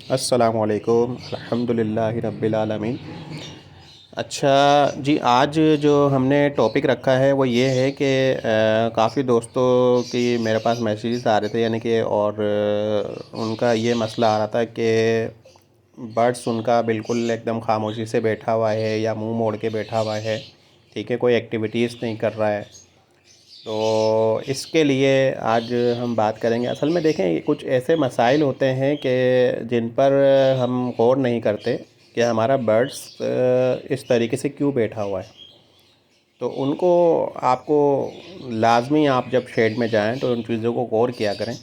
अस्सलामुअलैकुम अल्हम्दुलिल्लाहि रब्बिल आलमीन। अच्छा जी, आज जो हमने टॉपिक रखा है वो ये है कि काफ़ी दोस्तों की मेरे पास मैसेजेस आ रहे थे, यानी कि और उनका ये मसला आ रहा था कि बर्ड्स उनका बिल्कुल एकदम खामोशी से बैठा हुआ है या मुंह मोड़ के बैठा हुआ है। ठीक है, कोई एक्टिविटीज़ नहीं कर रहा है। तो इसके लिए आज हम बात करेंगे। असल में देखें, ये कुछ ऐसे मसाइल होते हैं कि जिन पर हम गौर नहीं करते कि हमारा बर्ड्स इस तरीके से क्यों बैठा हुआ है। तो उनको आपको लाजमी, आप जब शेड में जाएं तो उन चीज़ों को गौर किया करें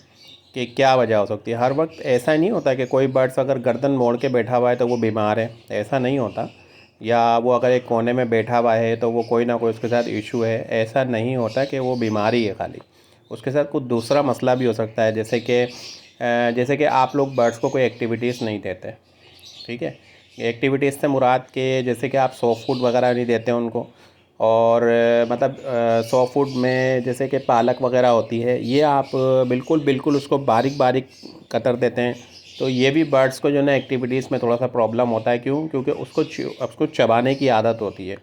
कि क्या वजह हो सकती है। हर वक्त ऐसा नहीं होता कि कोई बर्ड्स अगर गर्दन मोड़ के बैठा हुआ है तो वो बीमार है, ऐसा नहीं होता। या वो अगर एक कोने में बैठा हुआ है तो वो कोई ना कोई उसके साथ इशू है, ऐसा नहीं होता कि वो बीमारी है खाली। उसके साथ कुछ दूसरा मसला भी हो सकता है, जैसे कि आप लोग बर्ड्स को कोई एक्टिविटीज़ नहीं देते। ठीक है, एक्टिविटीज़ से मुराद के जैसे कि आप सॉफ्ट फूड वगैरह नहीं देते उनको। और मतलब सॉफ्ट फूड में जैसे कि पालक वगैरह होती है, ये आप बिल्कुल बिल्कुल उसको बारीक बारीक कतर देते हैं। तो ये भी बर्ड्स को जो है ना एक्टिविटीज़ में थोड़ा सा प्रॉब्लम होता है। क्यों? क्योंकि उसको चबाने की आदत होती है।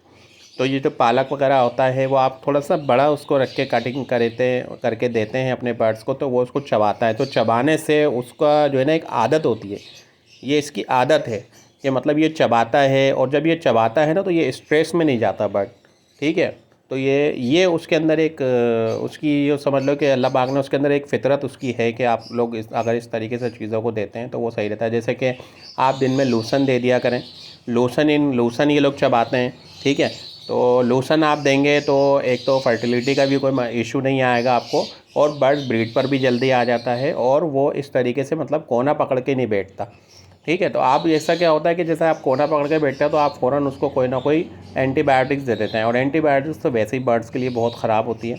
तो ये जो पालक वगैरह होता है वो आप थोड़ा सा बड़ा उसको रख के कटिंग करके देते हैं अपने बर्ड्स को, तो वो उसको चबाता है। तो चबाने से उसका जो है ना एक आदत होती है, ये इसकी आदत है कि मतलब ये चबाता है। और जब ये चबाता है ना तो ये स्ट्रेस में नहीं जाता बर्ड। ठीक है, तो ये उसके अंदर एक उसकी ये समझ लो कि अल्लाह पाक ने उसके अंदर एक फ़ितरत उसकी है कि आप लोग अगर इस तरीके से चीज़ों को देते हैं तो वो सही रहता है। जैसे कि आप दिन में लोसन दे दिया करें। लोसन ये लोग चबाते हैं। ठीक है, तो लोसन आप देंगे तो एक तो फर्टिलिटी का भी कोई इशू नहीं आएगा आपको, और बर्ड ब्रीड पर भी जल्दी आ जाता है, और वो इस तरीके से मतलब कोना पकड़ के नहीं बैठता। ठीक है, तो आप ऐसा क्या होता है कि जैसे आप कोना पकड़ के बैठते हैं तो आप फ़ौरन उसको कोई ना कोई एंटीबायोटिक्स दे देते हैं, और एंटीबायोटिक्स तो वैसे ही बर्ड्स के लिए बहुत ख़राब होती है।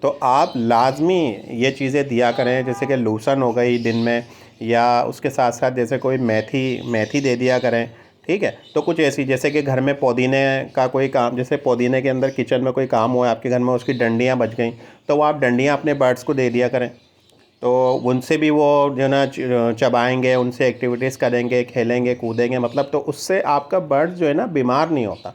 तो आप लाजमी ये चीज़ें दिया करें, जैसे कि लूसन हो गई दिन में, या उसके साथ साथ जैसे कोई मेथी मेथी दे दिया करें। ठीक है, तो कुछ ऐसी जैसे कि घर में पुदीने का कोई काम, जैसे पुदीने के अंदर किचन में कोई काम हुआ है आपके घर में, उसकी डंडियाँ बच गई, तो वो आप डंडियाँ अपने बर्ड्स को दे दिया करें। तो उनसे भी वो जो है ना चबाएँगे, उनसे एक्टिविटीज़ करेंगे, खेलेंगे कूदेंगे, मतलब तो उससे आपका बर्ड जो है ना बीमार नहीं होता,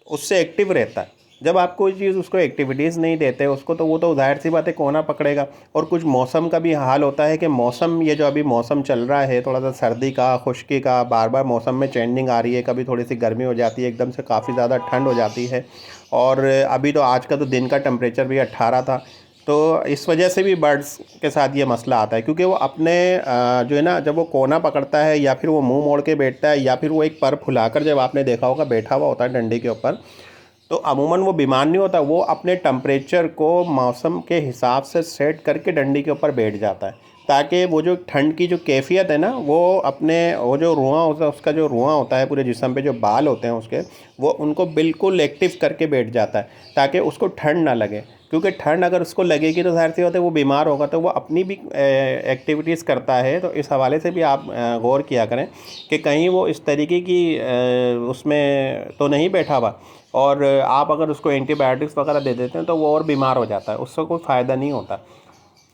उससे एक्टिव रहता है। जब आप कोई चीज़ उसको एक्टिविटीज़ नहीं देते उसको, तो वो तो ज़ाहिर सी बात है कोना पकड़ेगा। और कुछ मौसम का भी हाल होता है कि मौसम, ये जो अभी मौसम चल रहा है थोड़ा सा सर्दी का, खुश्की का, बार बार मौसम में चेंजिंग आ रही है। कभी थोड़ी सी गर्मी हो जाती है, एकदम से काफ़ी ज़्यादा ठंड हो जाती है। और अभी तो आज का तो दिन का टेम्परेचर भी 18 था। तो इस वजह से भी बर्ड्स के साथ ये मसला आता है, क्योंकि वो अपने जो है ना, जब वो कोना पकड़ता है या फिर वो मुंह मोड़ के बैठता है, या फिर वो एक पर फुलाकर, जब आपने देखा होगा बैठा हुआ होता है डंडे के ऊपर, तो अमूमन वो बीमार नहीं होता। वो अपने टेम्परेचर को मौसम के हिसाब से सेट करके डंडी के ऊपर बैठ जाता है, ताकि वो जो ठंड की जो कैफियत है ना, वो अपने वो जो रुआं होता है, उसका जो रुआं होता है पूरे जिस्म पे, जो बाल होते हैं उसके, वो उनको बिल्कुल एक्टिव करके बैठ जाता है, ताकि उसको ठंड ना लगे। क्योंकि ठंड अगर उसको लगेगी तो ज़ाहिर सी बात है वो बीमार होगा, तो वो अपनी भी एक्टिविटीज़ करता है। तो इस हवाले से भी आप गौर किया करें कि कहीं वो इस तरीके की उसमें तो नहीं बैठा हुआ। और आप अगर उसको एंटीबायोटिक्स वगैरह दे देते हैं तो वो और बीमार हो जाता है, उससे कोई फ़ायदा नहीं होता।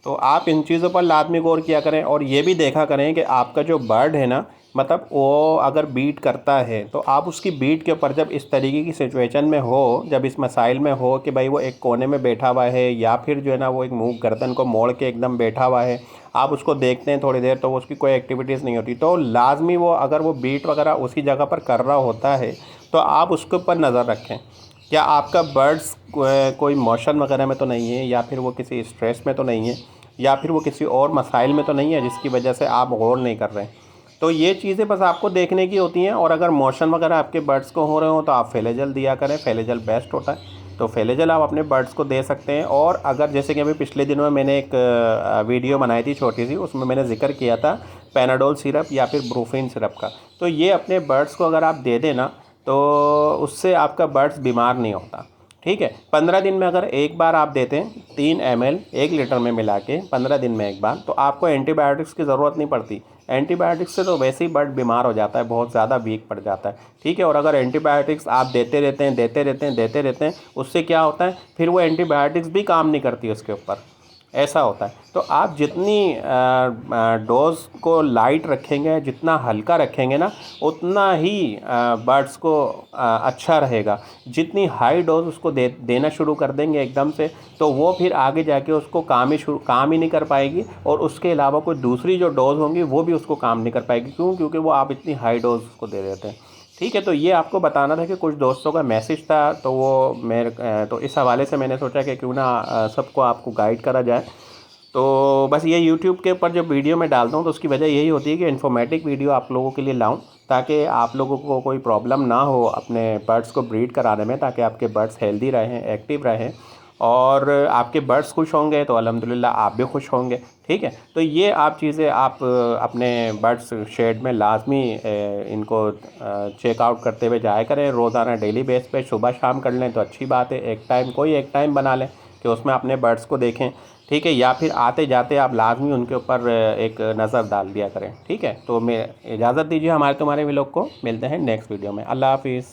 तो आप इन चीज़ों पर लाज़मी गौर किया करें, और ये भी देखा करें कि आपका जो बर्ड है ना, मतलब वो अगर बीट करता है तो आप उसकी बीट के ऊपर, जब इस तरीके की सिचुएशन में हो, जब इस मसाइल में हो कि भाई वो एक कोने में बैठा हुआ है, या फिर जो है ना वो एक मुंह गर्दन को मोड़ के एकदम बैठा हुआ है, आप उसको देखते हैं थोड़ी देर तो उसकी कोई एक्टिविटीज़ नहीं होती, तो लाजमी वो अगर वो बीट वगैरह उसी जगह पर कर रहा होता है तो आप उसके ऊपर नज़र रखें। क्या आपका बर्ड्स कोई मोशन वगैरह में तो नहीं है, या फिर वो किसी स्ट्रेस में तो नहीं है, या फिर वो किसी और मसाइल में तो नहीं है जिसकी वजह से आप गौर नहीं कर रहे हैं। तो ये चीज़ें बस आपको देखने की होती हैं। और अगर मोशन वगैरह आपके बर्ड्स को हो रहे हो तो आप फेलेजल दिया करें, फेलेजल बेस्ट होता है। तो फेलेजल आप अपने बर्ड्स को दे सकते हैं। और अगर जैसे कि अभी पिछले दिनों में मैंने एक वीडियो बनाई थी छोटी सी, उसमें मैंने जिक्र किया था पैनाडोल सिरप या फिर ब्रूफिन सिरप का। तो ये अपने बर्ड्स को अगर आप दे देना तो उससे आपका बर्ड्स बीमार नहीं होता। ठीक है, 15 दिन में अगर एक बार आप देते हैं 3 ml 1 लीटर में मिला के, 15 दिन में एक बार, तो आपको एंटीबायोटिक्स की ज़रूरत नहीं पड़ती। एंटीबायोटिक्स से तो वैसे ही बर्ड बीमार हो जाता है, बहुत ज़्यादा वीक पड़ जाता है। ठीक है, और अगर एंटीबायोटिक्स आप देते रहते हैं, उससे क्या होता है, फिर वो एंटीबायोटिक्स भी काम नहीं करती उसके ऊपर। ऐसा होता है। तो आप जितनी डोज़ को लाइट रखेंगे, जितना हल्का रखेंगे ना, उतना ही बर्ड्स को अच्छा रहेगा। जितनी हाई डोज़ उसको देना शुरू कर देंगे एकदम से, तो वो फिर आगे जाके उसको काम ही नहीं कर पाएगी, और उसके अलावा कोई दूसरी जो डोज़ होंगी वो भी उसको काम नहीं कर पाएगी। क्यों? क्योंकि वो आप इतनी हाई डोज़ उसको दे देते हैं। ठीक है, तो ये आपको बताना था कि कुछ दोस्तों का मैसेज था, तो वो तो इस हवाले से मैंने सोचा कि क्यों ना सबको आपको गाइड करा जाए। तो बस ये यूट्यूब के ऊपर जब वीडियो मैं डालता हूँ तो उसकी वजह यही होती है कि इन्फॉर्मेटिव वीडियो आप लोगों के लिए लाऊं, ताकि आप लोगों को कोई प्रॉब्लम ना हो अपने बर्ड्स को ब्रीड कराने में, ताकि आपके बर्ड्स हेल्दी रहें, एक्टिव रहें, और आपके बर्ड्स खुश होंगे तो अल्हम्दुलिल्लाह आप भी खुश होंगे। ठीक है, तो ये आप चीज़ें आप अपने बर्ड्स शेड में लाजमी इनको चेकआउट करते हुए जाया करें रोज़ाना, डेली बेस पे सुबह शाम कर लें तो अच्छी बात है। एक टाइम बना लें कि उसमें अपने बर्ड्स को देखें। ठीक है, या फिर आते जाते आप लाजमी उनके ऊपर एक नज़र डाल दिया करें। ठीक है, तो मैं इजाज़त दीजिए, हमारे तुम्हारे व्लॉग को मिलते हैं नेक्स्ट वीडियो में। अल्लाह हाफिज़।